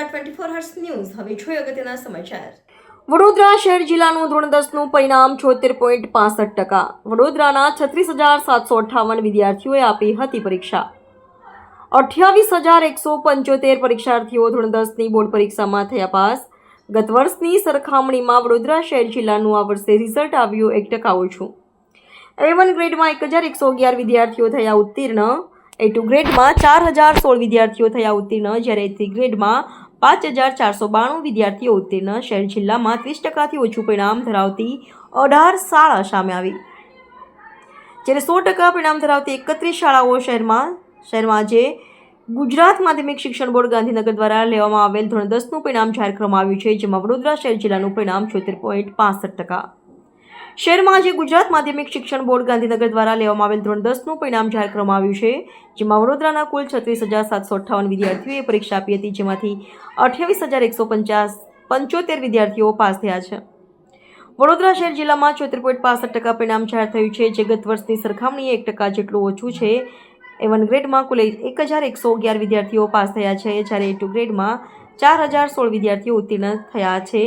Vadodara 24 hertz news હવે જોઈએ અગત્યના સમાચાર। વડોદરા શહેર જિલ્લાનું ધોરણ 10નું પરિણામ 76.65%। વડોદરાના 36,758 વિદ્યાર્થીઓએ આપી હતી પરીક્ષા। 28,175 પરીક્ષાર્થીઓ ધોરણ 10ની બોર્ડ પરીક્ષામાં થયા પાસ। ગત વર્ષની સરખામણીમાં વડોદરા શહેર જિલ્લાનું આ વર્ષે રિઝલ્ટ આવ્યું 1% ઓછું। A1 ગ્રેડમાં 1,111 વિદ્યાર્થીઓ થયા ઉત્તીર્ણ। A2 ગ્રેડમાં 4,016 વિદ્યાર્થીઓ થયા ઉત્તીર્ણ, જ્યારે A3 ગ્રેડમાં 5,492 વિદ્યાર્થીઓ ઉત્તીર્ણ। શહેર જિલ્લામાં 30%થી ઓછું પરિણામ ધરાવતી 18 શાળા સામે આવી, જ્યારે 100% પરિણામ ધરાવતી 31 શાળાઓ શહેરમાં આજે ગુજરાત માધ્યમિક શિક્ષણ બોર્ડ ગાંધીનગર દ્વારા લેવામાં આવેલ ધોરણ 10નું પરિણામ જાહેર કરવામાં આવ્યું છે, જેમાં વડોદરા શહેર જિલ્લાનું પરિણામ 76.65%। શહેરમાં આજે ગુજરાત માધ્યમિક શિક્ષણ બોર્ડ ગાંધીનગર દ્વારા લેવામાં આવેલ ધોરણ 10નું પરિણામ જાહેર કરવામાં આવ્યું છે, જેમાં વડોદરાના કુલ 36,758 વિદ્યાર્થીઓએ પરીક્ષા આપી હતી, જેમાંથી 28,175 વિદ્યાર્થીઓ પાસ થયા છે। વડોદરા શહેર જિલ્લામાં 76.65% પરિણામ જાહેર થયું છે, જે ગત વર્ષની સરખામણીએ 1% જેટલું ઓછું છે। A1 ગ્રેડમાં કુલ 1,111 વિદ્યાર્થીઓ પાસ થયા છે, જ્યારે A2 ગ્રેડમાં 4,016 વિદ્યાર્થીઓ ઉત્તીર્ણ થયા છે,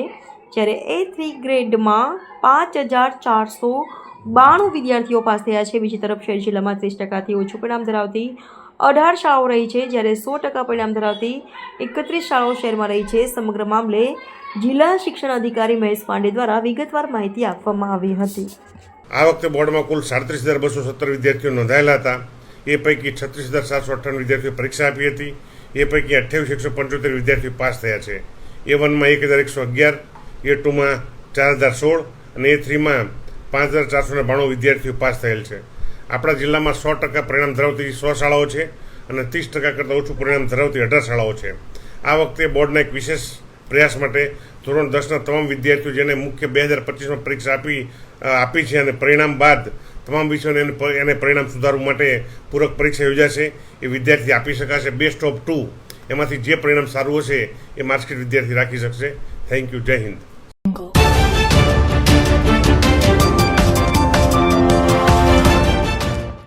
જ્યારે A3 ગ્રેડમાં 5,492 વિદ્યાર્થીઓ પાસ થયા છે। બીજી તરફ શહેર જિલ્લામાં 30%થી ઓછું પરિણામ ધરાવતી 18 શાળાઓ રહી છે, જ્યારે 100% પરિણામ ધરાવતી 31 શાળાઓ શહેરમાં રહી છે। સમગ્ર મામલે જિલ્લા શિક્ષણ અધિકારી મહેશ પાંડે દ્વારા વિગતવાર માહિતી આપવામાં આવી હતી। આ વખતે બોર્ડમાં કુલ 37,217 વિદ્યાર્થીઓ નોંધાયેલા હતા। એ પૈકી 36,758 વિદ્યાર્થીઓ પરીક્ષા આપી હતી। એ પૈકી 28,175 વિદ્યાર્થીઓ પાસ થયા છે। A1માં 1,111, A2માં 4,016 અને A3માં 5,492 વિદ્યાર્થીઓ પાસ થયેલ છે। આપણા જિલ્લામાં 100% પરિણામ ધરાવતી 100 શાળાઓ છે અને 30% કરતાં ઓછું પરિણામ ધરાવતી 18 શાળાઓ છે। આ વખતે બોર્ડના એક વિશેષ પ્રયાસ માટે ધોરણ 10ના તમામ વિદ્યાર્થીઓ જેને મુખ્ય 2025માં પરીક્ષા આપી છે અને પરિણામ બાદ તમામ વિષયોને એને પરિણામ સુધારવા માટે પૂરક પરીક્ષા યોજાશે। એ વિદ્યાર્થી આપી શકાશે બેસ્ટ ઓફ 2। એમાંથી જે પરિણામ સારું હશે એ માર્કશીટ વિદ્યાર્થી રાખી શકશે। Thank you. જય હિન્દ।